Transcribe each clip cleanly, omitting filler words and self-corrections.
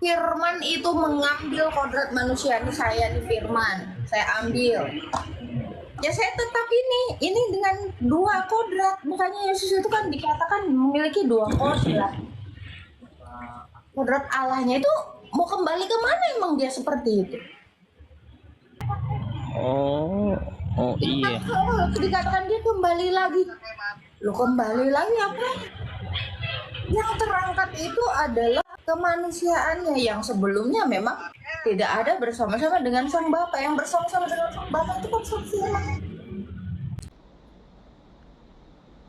Firman itu mengambil kodrat manusia. Ini saya nih Firman, saya ambil. Ya saya tetap ini dengan dua kodrat. Makanya Yesus itu kan dikatakan memiliki dua kodrat. Kodrat Allahnya itu mau kembali kemana emang dia seperti itu? Oh iya. Dikatakan dia kembali lagi. Lo kembali lagi apa? Yang terangkat itu adalah kemanusiaannya yang sebelumnya memang tidak ada bersama-sama dengan Sang Bapa. Yang bersama-sama dengan Sang Bapa itu kan Sang Firman.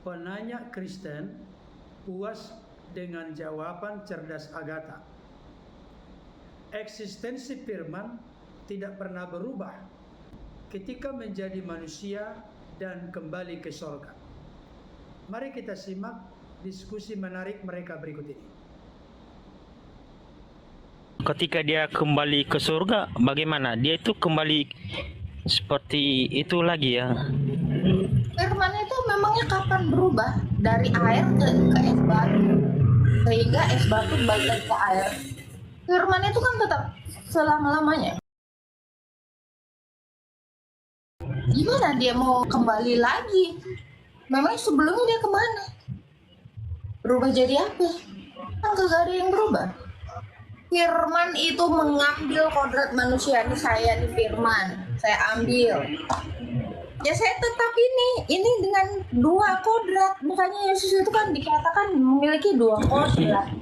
Penanya Kristen puas dengan jawaban cerdas Agatha. Eksistensi Firman tidak pernah berubah ketika menjadi manusia dan kembali ke sorga. Mari kita simak diskusi menarik mereka berikut ini. Ketika dia kembali ke surga, bagaimana? Dia itu kembali seperti itu lagi ya? Firman itu memangnya kapan berubah dari air ke es batu, sehingga es batu balik ke air. Firman itu kan tetap selama-lamanya. Gimana dia mau kembali lagi? Memang sebelumnya dia kemana? Berubah jadi apa? Kan gak ada yang berubah. Firman itu mengambil kodrat manusia. Ini saya nih Firman, saya ambil. Ya saya tetap ini dengan dua kodrat. Makanya Yesus itu kan dikatakan memiliki dua kodrat.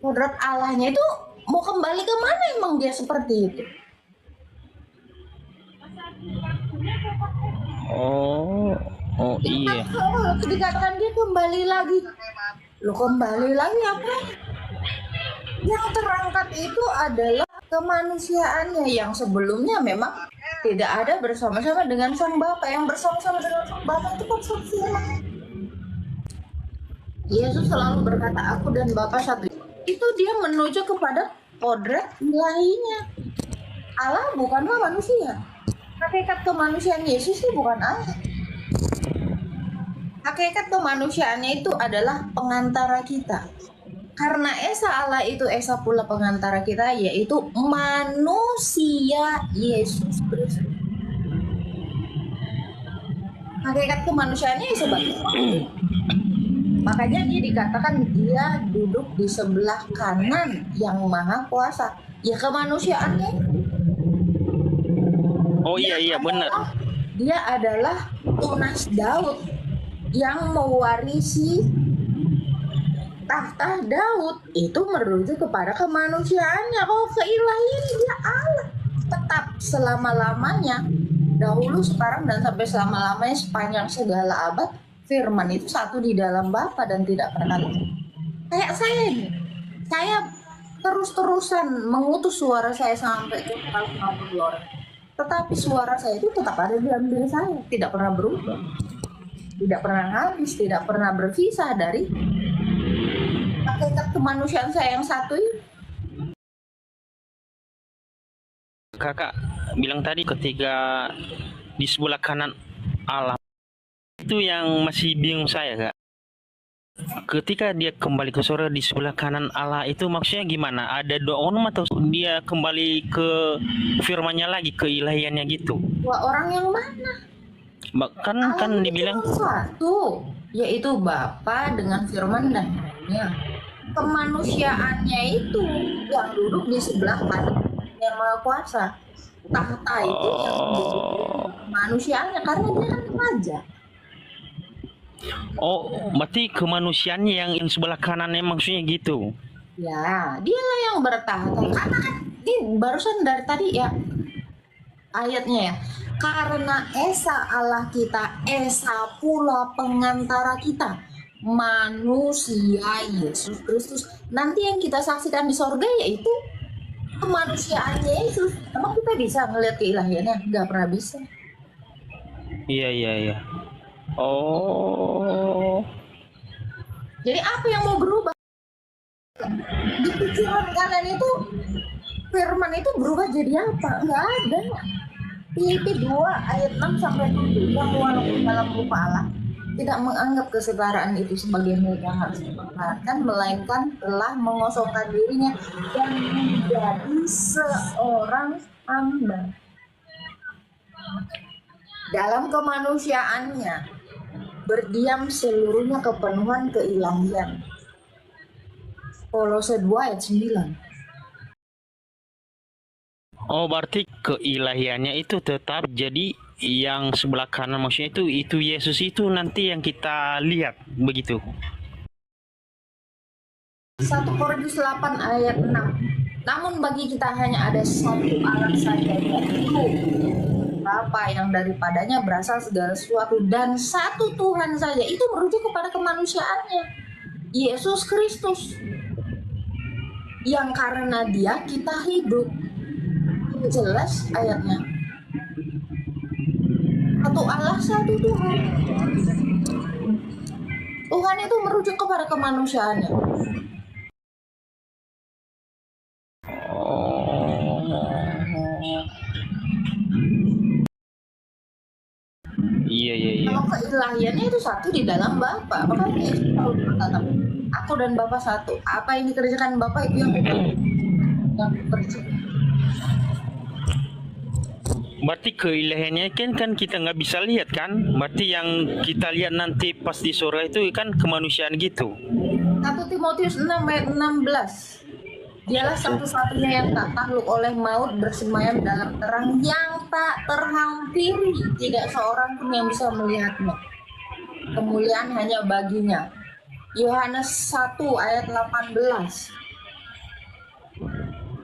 Kodrat Allahnya itu mau kembali kemana emang dia seperti itu? Oh iya. Dikatakan dia kembali lagi. Lo kembali lagi apa? Yang terangkat itu adalah kemanusiaannya yang sebelumnya memang tidak ada bersama-sama dengan Sang Bapa. Yang bersama-sama dengan Sang Bapa itu kan Sang Firman. Yesus selalu berkata, aku dan Bapa satu. Itu dia menuju kepada kodrat ilahinya. Allah bukanlah manusia. Hakikat kemanusiaan Yesus itu bukan Allah. Hakikat kemanusiaannya itu adalah pengantara kita. Karena Esa Allah itu Esa pula pengantara kita, yaitu manusia Yesus Kristus. Hakikat kemanusiaannya sebagai Allah. Makanya dia dikatakan dia duduk di sebelah kanan yang maha kuasa. Ya kemanusiaannya. Oh iya benar. Dia adalah tunas Daud yang mewarisi tahta Daud. Itu merujuk kepada kemanusiaannya. Kalau keilahian dia Allah tetap selama-lamanya, dahulu, sekarang, dan sampai selama-lamanya, sepanjang segala abad. Firman itu satu di dalam Bapa dan tidak pernah kayak saya ini. Saya terus-terusan mengutus suara saya sampai ke 50 orang. Tetapi suara saya itu tetap ada di dalam diri saya, tidak pernah berubah, tidak pernah habis, tidak pernah berpisah dari hakikat kemanusiaan saya yang satu ini. Kakak bilang tadi ketika di sebelah kanan Allah, itu yang masih bingung saya, Kak. Ketika dia kembali ke surga di sebelah kanan Allah itu maksudnya gimana? Ada dua orang atau dia kembali ke firman-Nya lagi, ke ilahiannya gitu? Dua orang yang mana? Kan dibilang satu, yaitu Bapa dengan firman dan rohnya. Kemanusiaannya itu yang duduk di sebelah kanan yang maha kuasa. Tahta itu yang manusiaannya, karena dia kan raja. Oh, berarti kemanusiaannya yang sebelah kanannya maksudnya gitu? Ya, dialah yang bertahta. Karena kan ini barusan dari tadi ya ayatnya ya. Karena Esa Allah kita, Esa pula pengantara kita, manusia Yesus Kristus. Nanti yang kita saksikan di sorga yaitu kemanusiaannya Yesus. Emang kita bisa ngelihat keilahiannya? Nggak pernah bisa. Iya. Oh. Jadi apa yang mau berubah? Di pikiran kalian itu firman itu berubah jadi apa? Nggak ada. Filipi 2 ayat 6 sampai 7 yang walaupun dalam rupa Allah tidak menganggap kesetaraan itu sebagai hal yang harus dipertahankan, melainkan telah mengosongkan dirinya dan menjadi seorang hamba. Dalam kemanusiaannya, berdiam seluruhnya kepenuhan keilahian. Kolose 2 ayat 9. Oh, berarti keilahiannya itu tetap jadi yang sebelah kanan, maksudnya itu Yesus itu nanti yang kita lihat begitu. 1 Korintus 8 ayat 6. Namun bagi kita hanya ada satu Allah saja, yaitu Bapa yang daripadanya berasal segala sesuatu, dan satu Tuhan saja. Itu merujuk kepada kemanusiaannya, Yesus Kristus, yang karena Dia kita hidup. Jelas ayatnya. Satu Allah, satu Tuhan. Tuhan itu merujuk kepada kemanusiaannya. Oh, iya. Kalau keilahiannya itu satu di dalam Bapa. Makanya Yesus selalu berkata, aku dan Bapa satu. Apa yang dikerjakan Bapa itu yang kerjakan. Berarti keilahiannya kan kita nggak bisa lihat kan? Berarti yang kita lihat nanti pas di surga itu kan kemanusiaan gitu. 1 Timotius 6 ayat 16. Dialah satu-satunya yang tak takluk oleh maut, bersemayam dalam terang yang tak terhampiri. Tidak seorang pun yang bisa melihatnya. Kemuliaan hanya baginya. Yohanes 1 ayat 18.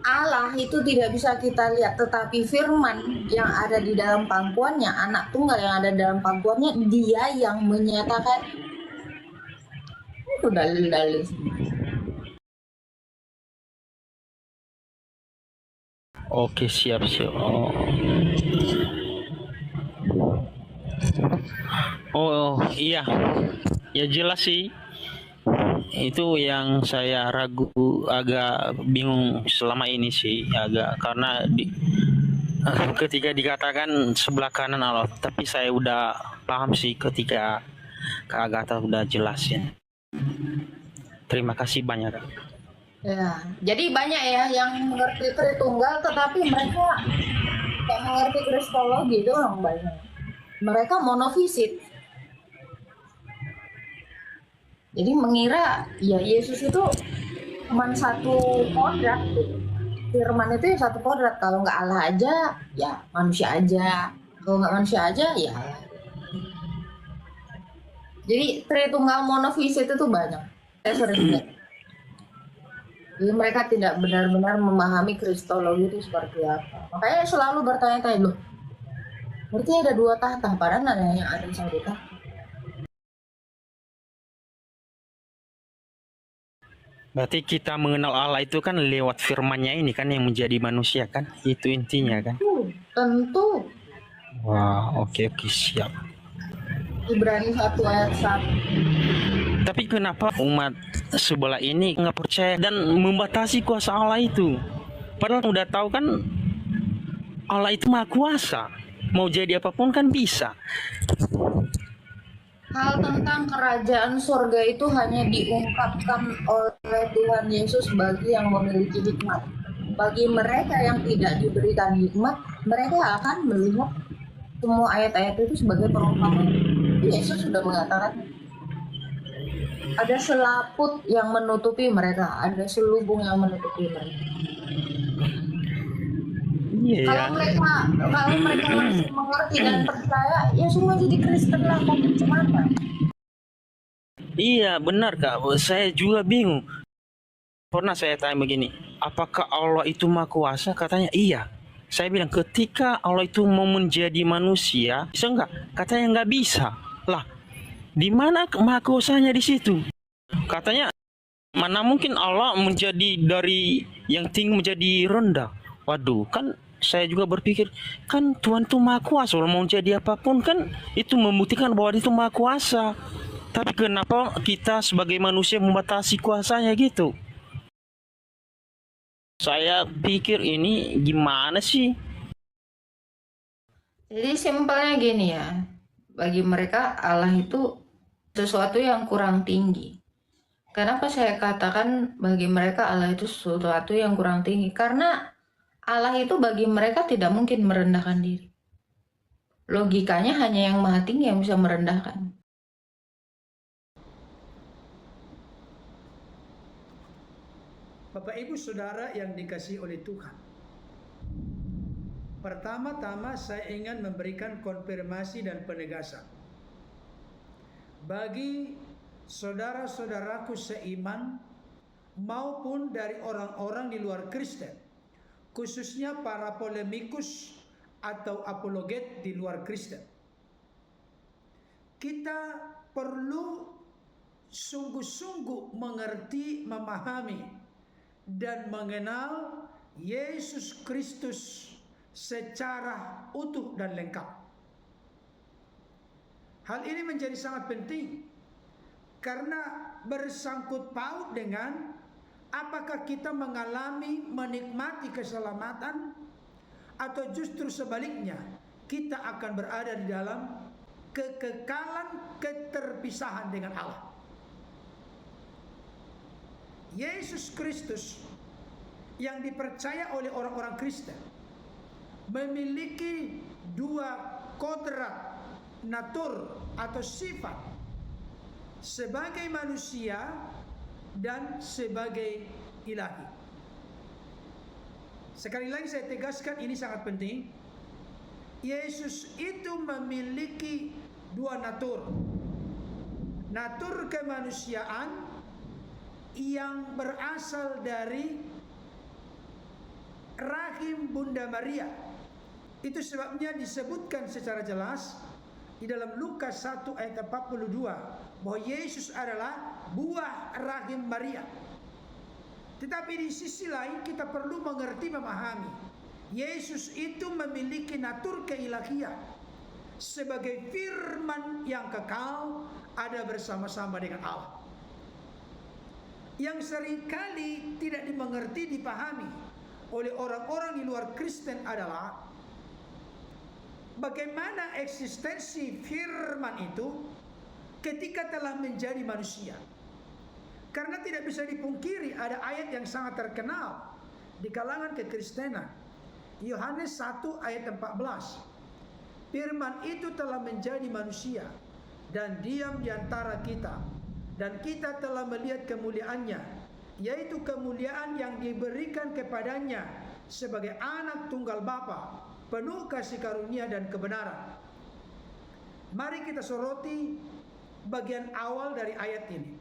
Allah itu tidak bisa kita lihat, tetapi firman yang ada di dalam pangkuannya, anak tunggal yang ada dalam pangkuannya, Dia yang menyatakan. Itu dalil-dalil. Oke, siap. Oh, iya. Ya jelas sih. Itu yang saya ragu, agak bingung selama ini sih, agak karena ketika dikatakan sebelah kanan Allah, tapi saya udah paham sih ketika Kak Agatha udah jelasin. Terima kasih banyak, Kak. Ya, jadi banyak ya yang mengerti Tritunggal, tetapi mereka tak mengerti Kristologi, itu orang banyak. Mereka monofisit. Jadi mengira ya Yesus itu cuma satu kodrat. Firman itu ya satu kodrat. Kalau nggak Allah aja, ya manusia aja. Kalau nggak manusia aja, ya Allah. Jadi Tritunggal monofisit itu banyak. Saya sering lihat. Jadi mereka tidak benar-benar memahami Kristologi itu seperti apa. Makanya selalu bertanya-tanya, loh, berarti ada dua tahta, padahal ada satu tahta. Berarti kita mengenal Allah itu kan lewat firman-Nya ini kan yang menjadi manusia kan? Itu intinya kan? Tentu. Wah, oke, siap. Ibrani 1 ayat 1. Tapi kenapa umat sebelah ini nggak percaya dan membatasi kuasa Allah itu? Padahal udah tahu kan Allah itu maha kuasa. Mau jadi apapun kan bisa. Hal tentang kerajaan surga itu hanya diungkapkan oleh Tuhan Yesus bagi yang memiliki hikmat. Bagi mereka yang tidak diberikan hikmat, mereka akan melihat semua ayat-ayat itu sebagai perumpamaan. Yesus sudah mengatakan, ada selaput yang menutupi mereka, ada selubung yang menutupi mereka. Iya. Kalau mereka masih mengerti dan percaya, ya semua jadi Kristen lah, mau gimana? Iya, benar Kak. Saya juga bingung. Pernah saya tanya begini, apakah Allah itu maha kuasa? Katanya iya. Saya bilang, ketika Allah itu mau menjadi manusia, bisa nggak? Katanya nggak bisa. Lah, di mana maha kuasanya di situ? Katanya, mana mungkin Allah menjadi dari yang tinggi menjadi rendah? Waduh, kan saya juga berpikir, kan Tuhan itu maha kuasa. Kalau mau jadi apapun kan itu membuktikan bahwa dia itu maha kuasa. Tapi kenapa kita sebagai manusia membatasi kuasanya gitu? Saya pikir ini gimana sih? Jadi simpelnya gini ya, bagi mereka Allah itu sesuatu yang kurang tinggi. Kenapa saya katakan bagi mereka Allah itu sesuatu yang kurang tinggi? Karena Allah itu bagi mereka tidak mungkin merendahkan diri. Logikanya hanya yang maha tinggi yang bisa merendahkan. Bapak Ibu Saudara yang dikasihi oleh Tuhan, pertama-tama saya ingin memberikan konfirmasi dan penegasan bagi saudara-saudaraku seiman maupun dari orang-orang di luar Kristen, khususnya para polemikus atau apologet di luar Kristen. Kita perlu sungguh-sungguh mengerti, memahami, dan mengenal Yesus Kristus secara utuh dan lengkap. Hal ini menjadi sangat penting karena bersangkut paut dengan apakah kita mengalami, menikmati keselamatan, atau justru sebaliknya kita akan berada di dalam kekekalan keterpisahan dengan Allah. Yesus Kristus yang dipercaya oleh orang-orang Kristen memiliki dua kodrat natur atau sifat sebagai manusia dan sebagai ilahi. Sekali lagi saya tegaskan, ini sangat penting. Yesus itu memiliki dua natur. Natur kemanusiaan yang berasal dari rahim Bunda Maria. Itu sebabnya disebutkan secara jelas di dalam Lukas 1 ayat 42 bahwa Yesus adalah buah rahim Maria. Tetapi di sisi lain kita perlu mengerti, memahami, Yesus itu memiliki natur keilahian sebagai firman yang kekal ada bersama-sama dengan Allah. Yang seringkali tidak dimengerti, dipahami oleh orang-orang di luar Kristen adalah bagaimana eksistensi firman itu ketika telah menjadi manusia. Karena tidak bisa dipungkiri ada ayat yang sangat terkenal di kalangan kekristenan. Yohanes 1 ayat 14. Firman itu telah menjadi manusia dan diam di antara kita, dan kita telah melihat kemuliaannya, yaitu kemuliaan yang diberikan kepadanya sebagai anak tunggal Bapa, penuh kasih karunia dan kebenaran. Mari kita soroti bagian awal dari ayat ini.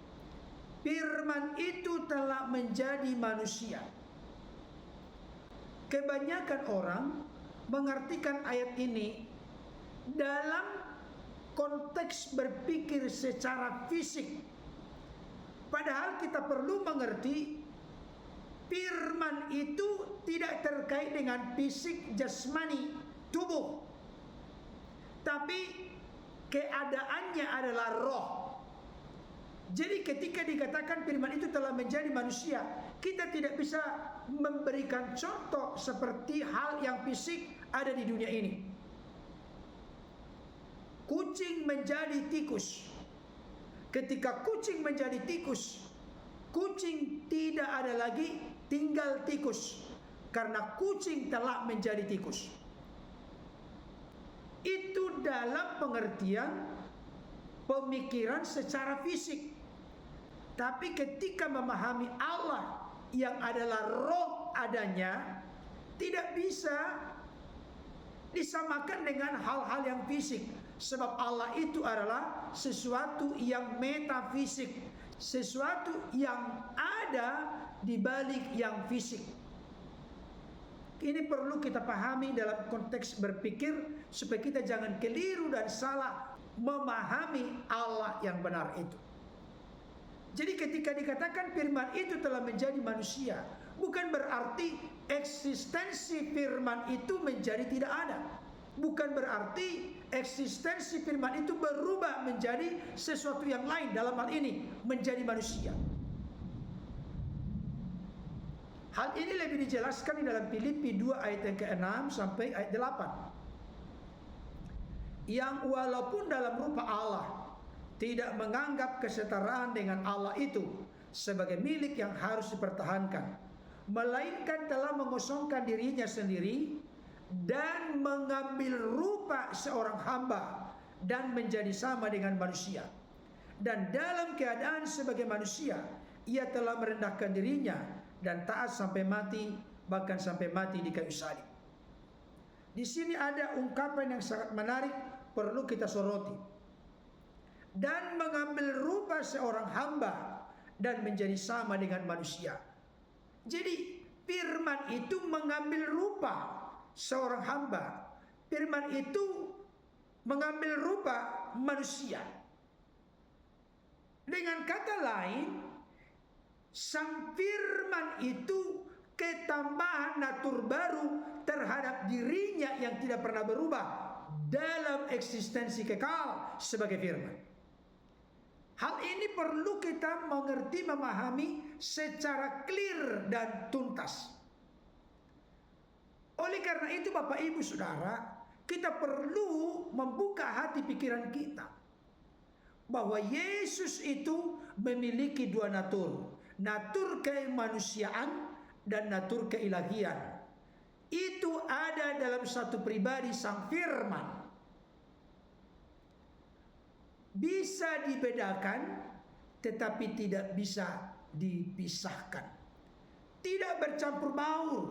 Firman itu telah menjadi manusia. Kebanyakan orang mengartikan ayat ini dalam konteks berpikir secara fisik. Padahal kita perlu mengerti firman itu tidak terkait dengan fisik jasmani tubuh, tapi keadaannya adalah roh. Jadi ketika dikatakan firman itu telah menjadi manusia, kita tidak bisa memberikan contoh seperti hal yang fisik ada di dunia ini. Kucing menjadi tikus. Ketika kucing menjadi tikus, kucing tidak ada lagi, tinggal tikus, karena kucing telah menjadi tikus. Itu dalam pengertian pemikiran secara fisik. Tapi ketika memahami Allah yang adalah roh adanya, tidak bisa disamakan dengan hal-hal yang fisik. Sebab Allah itu adalah sesuatu yang metafisik, sesuatu yang ada di balik yang fisik. Ini perlu kita pahami dalam konteks berpikir supaya kita jangan keliru dan salah memahami Allah yang benar itu. Jadi ketika dikatakan firman itu telah menjadi manusia, bukan berarti eksistensi firman itu menjadi tidak ada. Bukan berarti eksistensi firman itu berubah menjadi sesuatu yang lain, dalam hal ini menjadi manusia. Hal ini lebih dijelaskan di dalam Filipi 2 ayat yang ke-6 sampai ayat 8. Yang walaupun dalam rupa Allah tidak menganggap kesetaraan dengan Allah itu sebagai milik yang harus dipertahankan, melainkan telah mengosongkan dirinya sendiri dan mengambil rupa seorang hamba dan menjadi sama dengan manusia. Dan dalam keadaan sebagai manusia, ia telah merendahkan dirinya dan taat sampai mati, bahkan sampai mati di kayu salib. Di sini ada ungkapan yang sangat menarik perlu kita soroti. Dan mengambil rupa seorang hamba dan menjadi sama dengan manusia. Jadi firman itu mengambil rupa seorang hamba. Firman itu mengambil rupa manusia. Dengan kata lain, sang firman itu ketambahan natur baru terhadap dirinya yang tidak pernah berubah dalam eksistensi kekal sebagai firman. Hal ini perlu kita mengerti, memahami secara clear dan tuntas. Oleh karena itu Bapak Ibu Saudara, kita perlu membuka hati pikiran kita bahwa Yesus itu memiliki dua natur, natur kemanusiaan dan natur keilahian. Itu ada dalam satu pribadi sang firman. Bisa dibedakan tetapi tidak bisa dipisahkan. Tidak bercampur baur.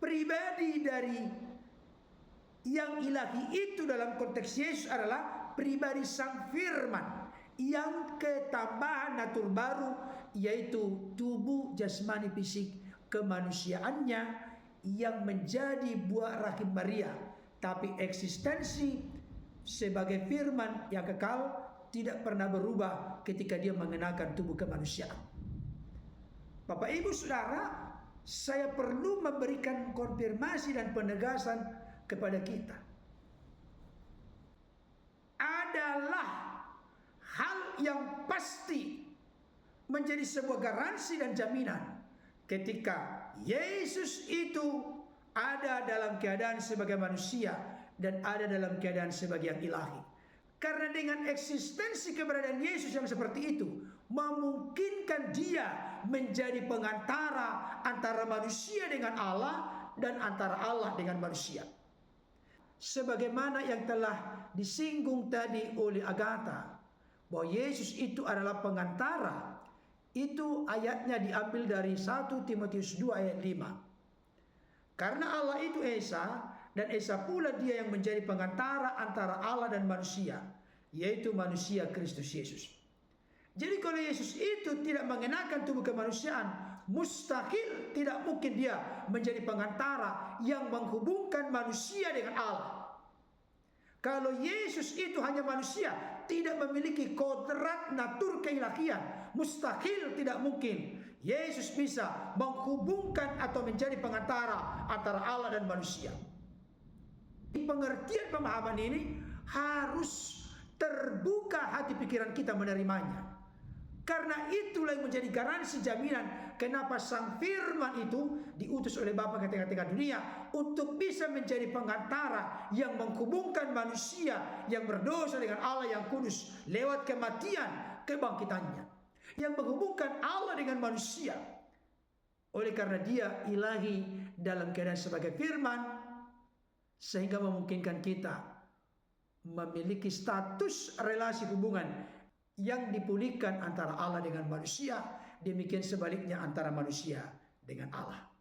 Pribadi dari yang ilahi itu dalam konteks Yesus adalah pribadi sang firman yang ketambahan natur baru, yaitu tubuh jasmani fisik kemanusiaannya yang menjadi buah rahim Maria, tapi eksistensi sebagai firman yang kekal tidak pernah berubah ketika dia mengenakan tubuh kemanusiaan. Bapak Ibu Saudara, saya perlu memberikan konfirmasi dan penegasan kepada kita. Adalah hal yang pasti menjadi sebuah garansi dan jaminan ketika Yesus itu ada dalam keadaan sebagai manusia dan ada dalam keadaan sebagai yang ilahi. Karena dengan eksistensi keberadaan Yesus yang seperti itu memungkinkan dia menjadi pengantara antara manusia dengan Allah dan antara Allah dengan manusia. Sebagaimana yang telah disinggung tadi oleh Agatha, bahwa Yesus itu adalah pengantara. Itu ayatnya diambil dari 1 Timotius 2 ayat 5. Karena Allah itu Esa, dan Esa pula dia yang menjadi pengantara antara Allah dan manusia, yaitu manusia Kristus Yesus. Jadi kalau Yesus itu tidak mengenakan tubuh kemanusiaan, mustahil, tidak mungkin dia menjadi pengantara yang menghubungkan manusia dengan Allah. Kalau Yesus itu hanya manusia, tidak memiliki kodrat natur keilahian, mustahil, tidak mungkin Yesus bisa menghubungkan atau menjadi pengantara antara Allah dan manusia. Pengertian pemahaman ini harus terbuka hati pikiran kita menerimanya. Karena itulah yang menjadi garansi jaminan kenapa sang firman itu diutus oleh Bapa ke tengah-tengah dunia untuk bisa menjadi pengantara yang menghubungkan manusia yang berdosa dengan Allah yang kudus lewat kematian kebangkitannya, yang menghubungkan Allah dengan manusia. Oleh karena dia ilahi dalam keadaan sebagai firman, sehingga memungkinkan kita memiliki status relasi hubungan yang dipulihkan antara Allah dengan manusia, demikian sebaliknya antara manusia dengan Allah.